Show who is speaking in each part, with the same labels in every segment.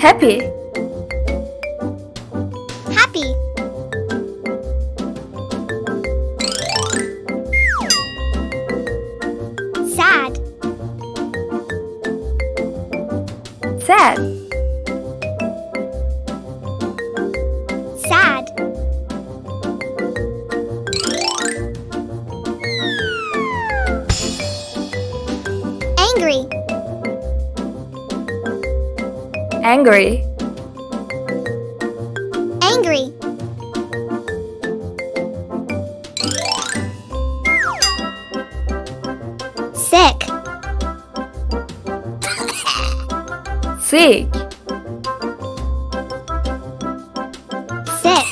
Speaker 1: Happy.
Speaker 2: Happy. Sad.
Speaker 1: Sad.
Speaker 2: Sad. Angry.
Speaker 1: Angry.
Speaker 2: Angry. Sick.
Speaker 1: Sick.
Speaker 2: Sick.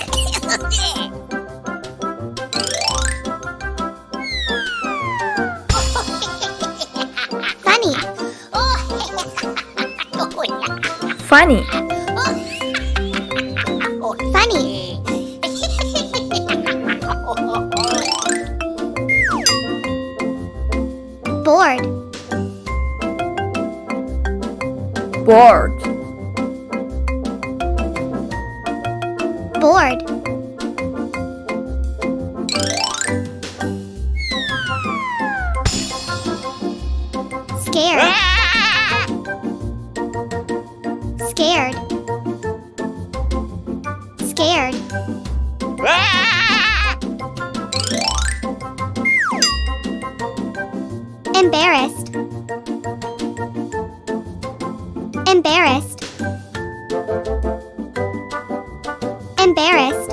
Speaker 2: Funny.
Speaker 1: Funny.
Speaker 2: Funny. Bored.
Speaker 1: Bored.
Speaker 2: Bored. Scared. Scared. Scared. Embarrassed. Embarrassed. Embarrassed.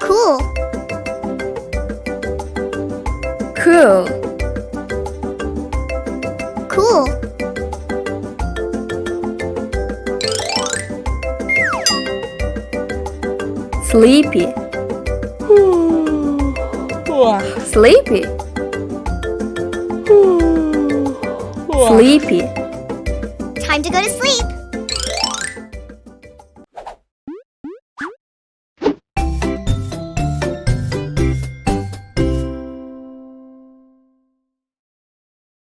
Speaker 2: Cool.
Speaker 1: Cool.
Speaker 2: Cool.
Speaker 1: Sleepy. Sleepy. Sleepy.
Speaker 2: Time to go to sleep.